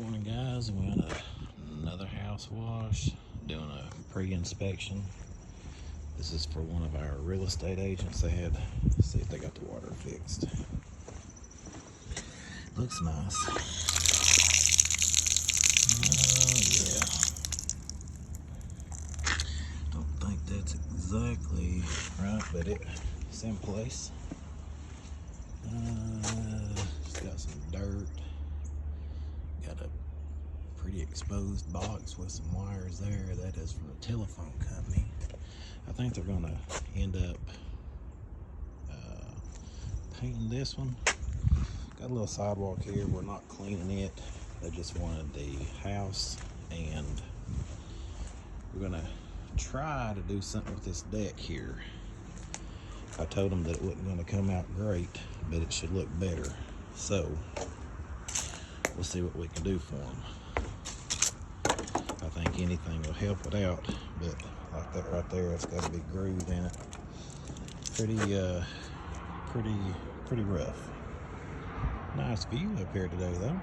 Morning, guys. We had another house wash, doing a pre-inspection. This is for one of our real estate agents. They had to see if they got the water fixed. Looks nice. Yeah. Don't think that's exactly right, but it's in place. It's got some dirt. Got a pretty exposed box with some wires there. That is from a telephone company. I think they're gonna end up painting this one. Got a little sidewalk here. We're not cleaning it. They just wanted the house, and we're gonna try to do something with this deck here. I told them that it wasn't gonna come out great, but it should look better. So we'll see what we can do for them. I think anything will help it out, but like that right there, it's got to be grooved in it. Pretty rough. Nice view up here today, though.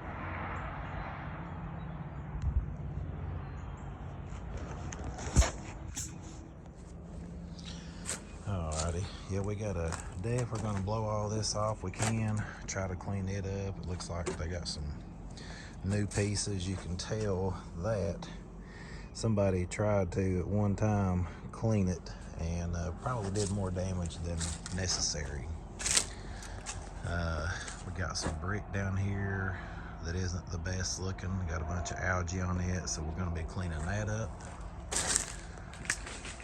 Alrighty, yeah, we got a deck. We're gonna blow all this off. We can try to clean it up. It looks like they got some new pieces. You can tell that somebody tried to at one time clean it and probably did more damage than necessary. We got some brick down here that isn't the best looking. Got a bunch of algae on it, so we're going to be cleaning that up.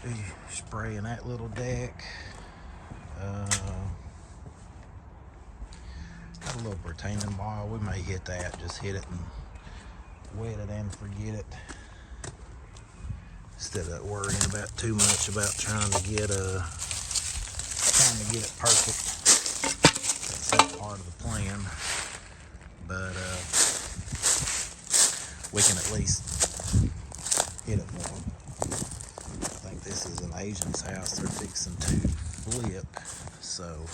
Be spraying that little deck. Got a little retaining wall. We may hit that, just hit it and wet it and forget it, instead of worrying about too much about trying to get it perfect. That's that part of the plan, but we can at least hit it more. I think this is an Asian's house they're fixing to flip, so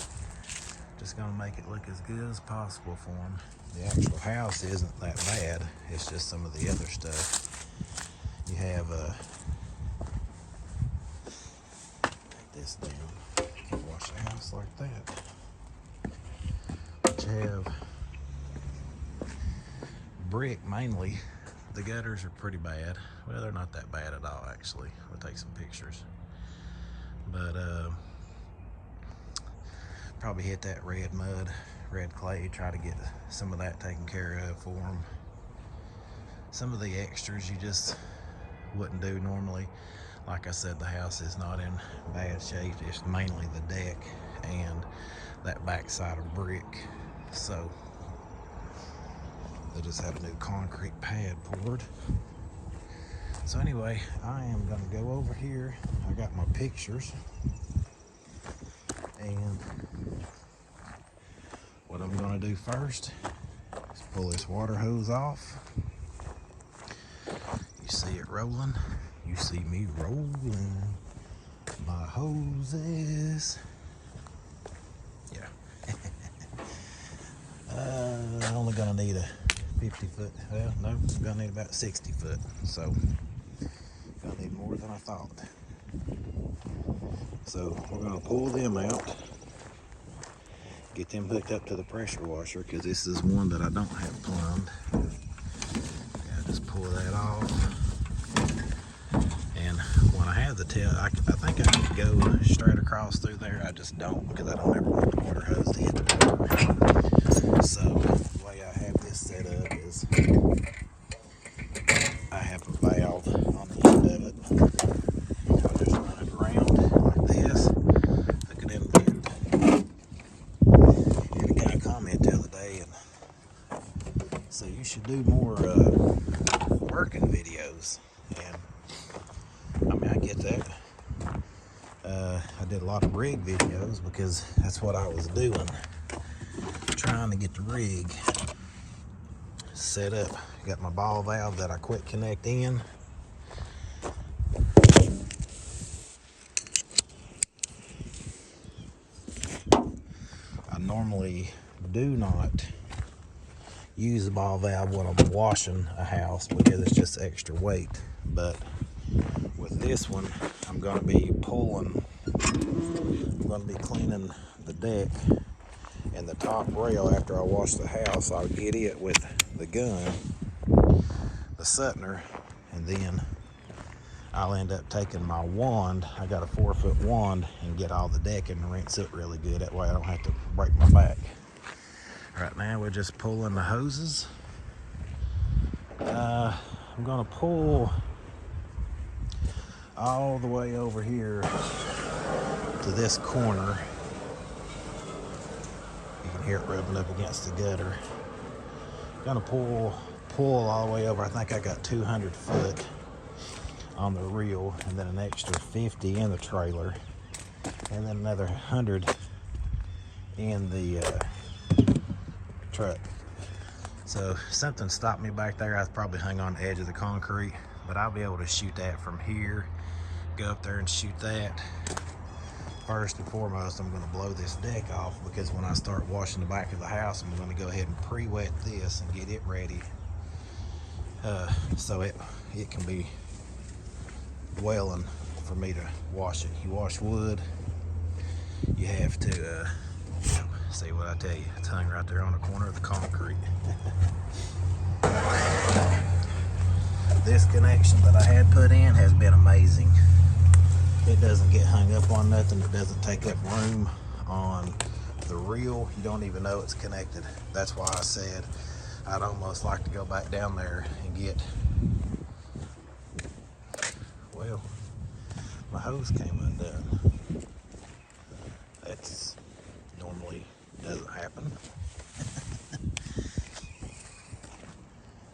just gonna make it look as good as possible for them. The actual house isn't that bad, it's just some of the other stuff. You have take this down, can't wash the house like that. But you have brick mainly. The gutters are pretty bad. Well, they're not that bad at all, actually. We'll take some pictures. But probably hit that red mud, red clay, try to get some of that taken care of for them. Some of the extras you just wouldn't do normally. Like I said, the house is not in bad shape. It's mainly the deck and that backside of brick. So they just had a new concrete pad poured. So anyway, I am gonna go over here. I got my pictures, and what I'm gonna do first is pull this water hose off. You see it rolling, you see me rolling my hoses. Yeah. Only gonna need a 50 foot, well, no, I'm gonna need about 60 foot, so gonna need more than I thought. So we're gonna pull them out, get them hooked up to the pressure washer, because this is one that I don't have plumbed. Yeah, just pull that off. And when I have the tail, I think I could go straight across through there. I just don't, because I don't ever want the water hose to hit the water. So the way I have this set up is I have a valve on the end of it. I'll just run it around like this, hook it in the end. Had a guy comment the other day, and so you should do more working videos. And I mean, I get that. I did a lot of rig videos because that's what I was doing, trying to get the rig set up. Got my ball valve that I quick connect in. I normally do not use the ball valve when I'm washing a house because it's just extra weight. But with this one, I'm going to be cleaning the deck and the top rail after I wash the house. I'll get it with the gun, the Suttner, and then I'll end up taking my wand. I got a 4-foot wand, and get all the deck and rinse it really good. That way I don't have to break my back. Right now we're just pulling the hoses. I'm gonna pull all the way over here to this corner. You can hear it rubbing up against the gutter. Gonna pull all the way over. I think I got 200 foot on the reel, and then an extra 50 in the trailer, and then another 100 in the truck. So something stopped me back there. I was probably hung on the edge of the concrete, but I'll be able to shoot that from here, go up there and shoot that. First and foremost, I'm going to blow this deck off, because when I start washing the back of the house, I'm going to go ahead and pre-wet this and get it ready, so it can be dwelling for me to wash it. You wash wood, you have to see what I tell you. It's hung right there on the corner of the concrete. This connection that I had put in has been amazing. It doesn't get hung up on nothing. It doesn't take up room on the reel. You don't even know it's connected. That's why I said I'd almost like to go back down there and get, well, my hose came undone. That's normally doesn't happen.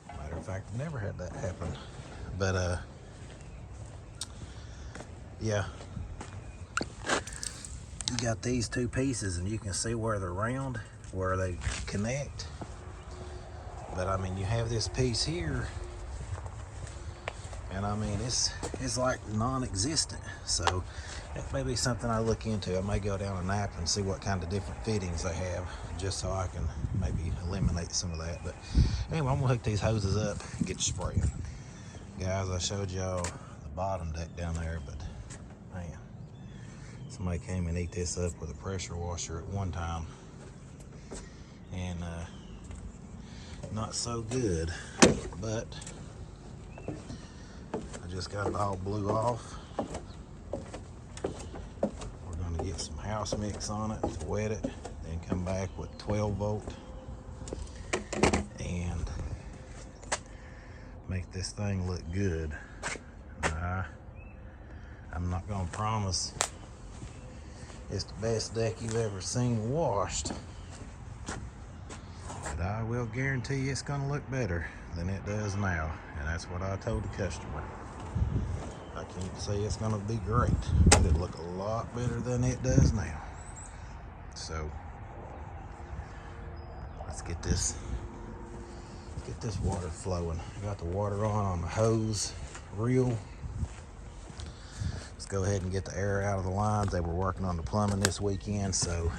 Matter of fact, I've never had that happen. But yeah, you got these two pieces, and you can see where they're round, where they connect. But I mean, you have this piece here, and I mean, it's like non-existent. So that may be something I look into. I may go down a nap and see what kind of different fittings they have, just so I can maybe eliminate some of that. But anyway, I'm gonna hook these hoses up and get to spraying. Guys, I showed y'all the bottom deck down there, but man, somebody came and ate this up with a pressure washer at one time, and not so good. But I just got it all blew off. We're gonna get some house mix on it, wet it, then come back with 12 volt and make this thing look good. I'm not gonna promise it's the best deck you've ever seen washed, but I will guarantee you it's gonna look better than it does now, and that's what I told the customer. I can't say it's gonna be great, but it'll look a lot better than it does now. So let's get this water flowing. I got the water on the hose reel. Let's go ahead and get the air out of the lines. They were working on the plumbing this weekend, so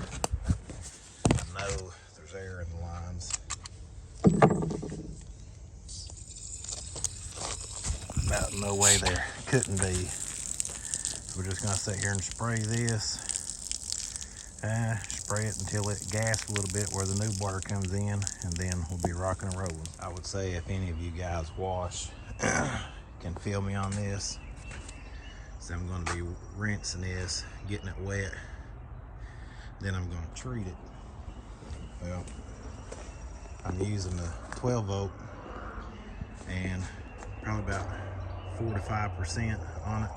I know there's air in the lines. About no way there couldn't be. So we're just gonna sit here and spray this. Spray it until it gasps a little bit where the new water comes in, and then we'll be rocking and rolling. I would say if any of you guys wash, can feel me on this. So I'm going to be rinsing this, getting it wet, then I'm going to treat it. Well, I'm using the 12 volt and probably about 4 to 5% on it.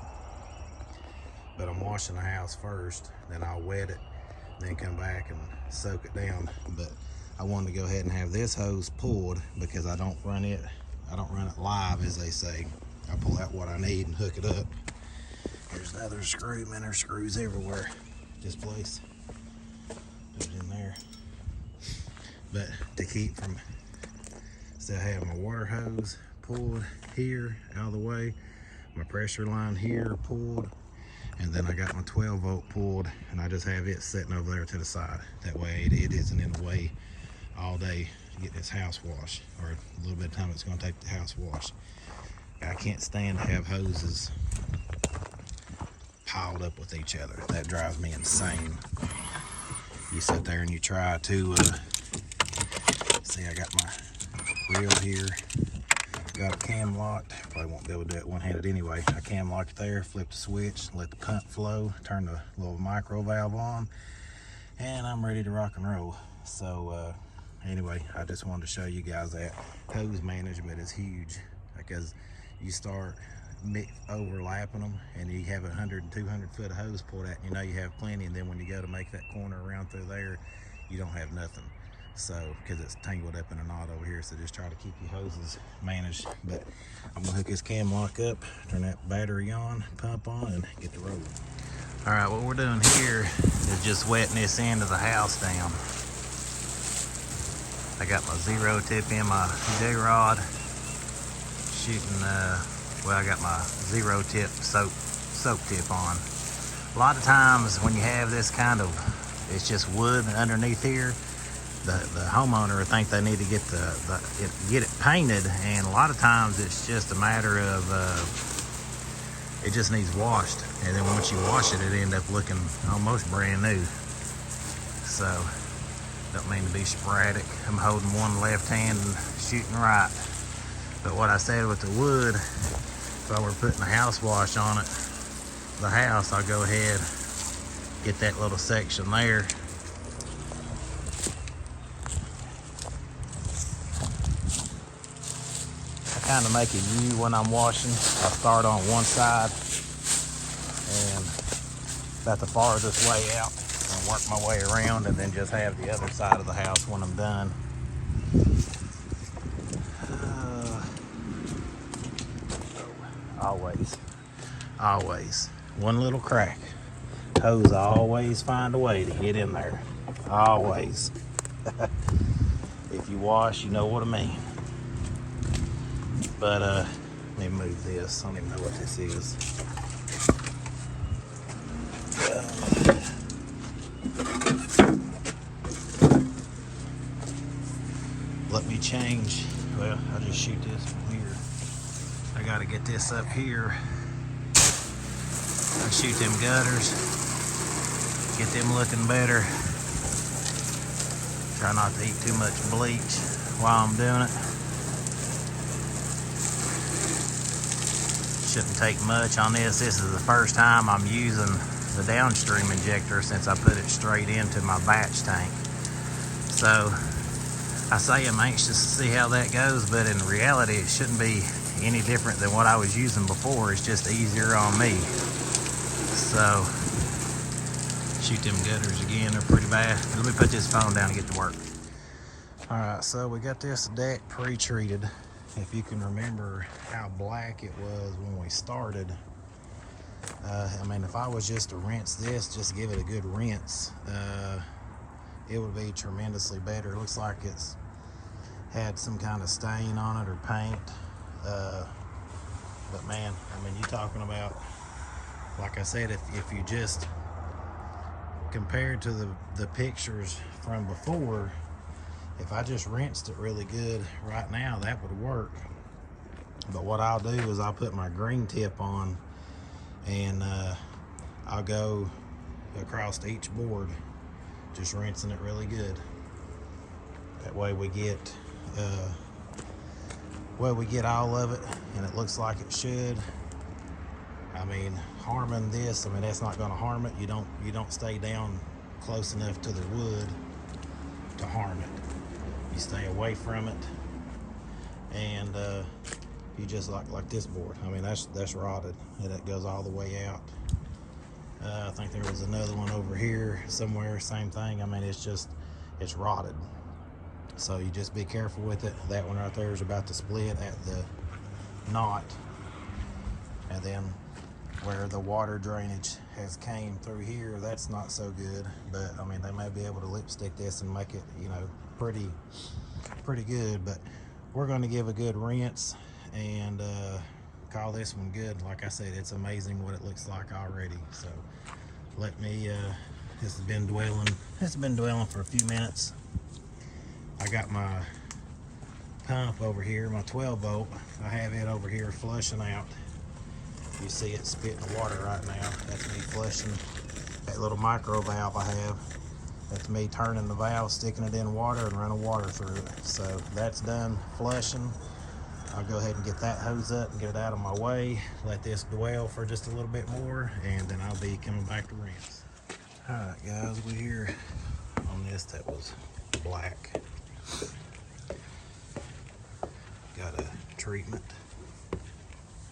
But I'm washing the house first, then I'll wet it, then come back and soak it down. But I wanted to go ahead and have this hose pulled, because I don't run it live, as they say. I pull out what I need and hook it up. There's another screw. Man, there's screws everywhere. This place. Put it in there. But to keep from still having my water hose pulled here out of the way, my pressure line here pulled, and then I got my 12 volt pulled, and I just have it sitting over there to the side. That way it isn't in the way all day to get this house washed, or a little bit of time it's going to take the house wash. I can't stand to have hoses piled up with each other. That drives me insane. You sit there and you try to see, I got my reel here, got it cam locked. Probably won't be able to do it one-handed anyway. I cam locked it there, flip the switch, let the pump flow, turn the little micro valve on, and I'm ready to rock and roll. So anyway, I just wanted to show you guys that hose management is huge, because you start overlapping them and you have 100 and 200 foot of hose pulled out, and you know you have plenty, and then when you go to make that corner around through there, you don't have nothing. So, because it's tangled up in a knot over here, so just try to keep your hoses managed. But I'm gonna hook this cam lock up, turn that battery on, pump on, and get the road. All right, what we're doing here is just wetting this end of the house down. I got my 0 tip in my Jrod, shooting, well, I got my 0 tip soap tip on. A lot of times when you have this kind of, it's just wood underneath here, the homeowner think they need to get get it painted, and a lot of times it's just a matter of it just needs washed, and then once you wash it, it ends up looking almost brand new. So don't mean to be sporadic. I'm holding one left hand and shooting right. But what I said with the wood, if I were putting a house wash on it, the house, I'll go ahead, get that little section there. I kind of make a U when I'm washing. I start on one side and about the farthest way out and work my way around, and then just have the other side of the house when I'm done. Always one little crack. Hose always find a way to get in there. Always. If you wash, you know what I mean. But let me move this. I don't even know what this is. Let me change. Well, I'll just shoot this from here. I got to get this up here. I shoot them gutters, get them looking better. Try not to eat too much bleach while I'm doing it. Shouldn't take much on this. This is the first time I'm using the downstream injector since I put it straight into my batch tank. So I say I'm anxious to see how that goes, but in reality it shouldn't be any different than what I was using before. It's just easier on me. So shoot them gutters again, they're pretty bad. Let me put this phone down and get to work. All right, so we got this deck pre-treated. If you can remember how black it was when we started, I mean, if I was just to rinse this, just give it a good rinse, it would be tremendously better. It looks like it's had some kind of stain on it or paint. But man, I mean, you're talking about, like I said, if you just compared to the pictures from before, if I just rinsed it really good right now, that would work. But what I'll do is I'll put my green tip on, and I'll go across each board, just rinsing it really good. That way we get all of it, and it looks like it should. I mean, harming this, I mean, that's not going to harm it. You don't stay down close enough to the wood to harm it. You stay away from it, and you just like this board. I mean, that's rotted, and it goes all the way out. I think there was another one over here somewhere, same thing. I mean, it's rotted. So you just be careful with it. That one right there is about to split at the knot, and then where the water drainage has came through here, that's not so good. But I mean, they may be able to lipstick this and make it, you know, pretty good. But we're going to give a good rinse and call this one good. Like I said, it's amazing what it looks like already. So let me this has been dwelling for a few minutes. I got my pump over here, my 12 volt, I have it over here flushing out. You see it spitting water right now. That's me flushing that little micro valve I have. That's me turning the valve, sticking it in water and running water through it. So that's done flushing. I'll go ahead and get that hose up and get it out of my way. Let this dwell for just a little bit more, and then I'll be coming back to rinse. All right, guys, we're here on this that was black. Got a treatment.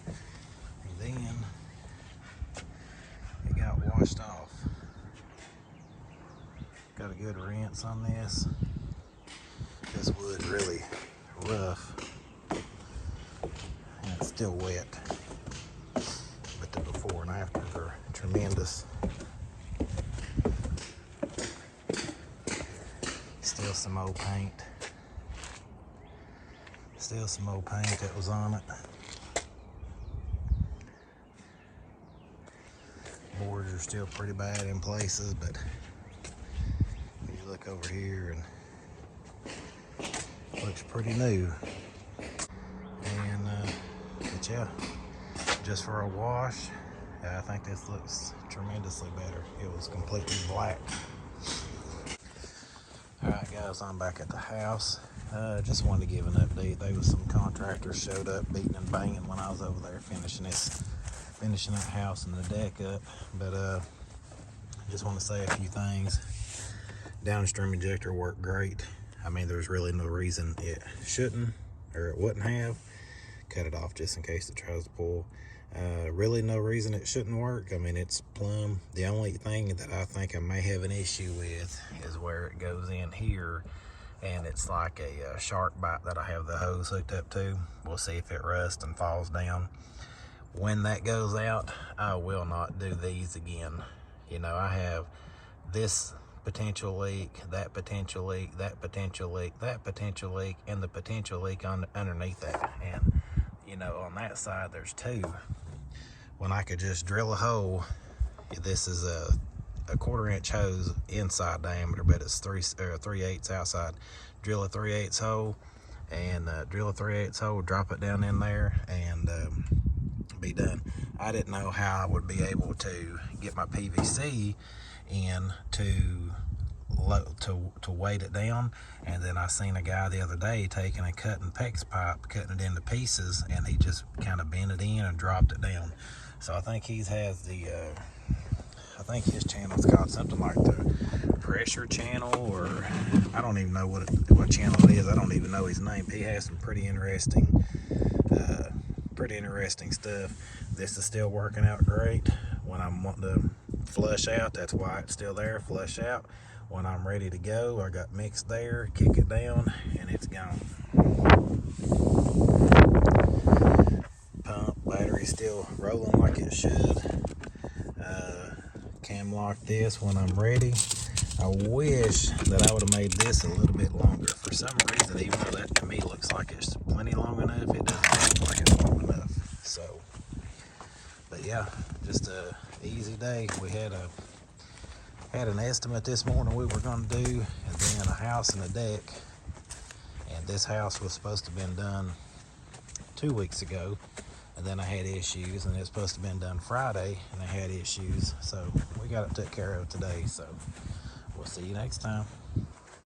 And then it got washed off. Got a good rinse on this. This wood's really rough. And it's still wet. But the before and afters are tremendous. Still some old paint. Still some old paint that was on it. Boards are still pretty bad in places, but you look over here and it looks pretty new. And but yeah, just for a wash, I think this looks tremendously better. It was completely black. Alright guys, I'm back at the house. Just wanted to give an update. There was some contractors showed up beating and banging when I was over there finishing that house and the deck up. But just want to say a few things. Downstream injector worked great. I mean, there's really no reason it shouldn't or it wouldn't have. Cut it off just in case it tries to pull. Really no reason it shouldn't work. I mean, it's plumb. The only thing that I think I may have an issue with is where it goes in here, and it's like a shark bite that I have the hose hooked up to. We'll see if it rusts and falls down. When that goes out, I will not do these again. You know, I have this potential leak, that potential leak, that potential leak, that potential leak, and the potential leak underneath that. And you know, on that side there's two. When I could just drill a hole, this is a 1/4 inch hose inside diameter, but it's 3/8 outside. Drill a 3/8 hole and drill a 3/8 hole, drop it down in there, and be done. I didn't know how I would be able to get my PVC in to weight it down. And then I seen a guy the other day taking a cutting PEX pipe, cutting it into pieces, and he just kind of bent it in and dropped it down. So I think he has the I think his channel's called something like the pressure channel, or I don't even know what channel it is. I don't even know his name. He has some pretty interesting stuff. This is still working out great. When I'm wanting to flush out, that's why it's still there, flush out. When I'm ready to go, I got mixed there, kick it down, and it's gone. Pump, battery still rolling like it should. Cam lock this when I'm ready. I wish that I would have made this a little bit longer. For some reason, even though that to me looks like it's plenty long enough, it doesn't look like it's long enough. So, but yeah, just a easy day. We had an estimate this morning we were going to do, and then a house and a deck. And this house was supposed to have been done 2 weeks ago, and then I had issues, and it was supposed to have been done Friday, and I had issues. So we got it took care of today. So we'll see you next time.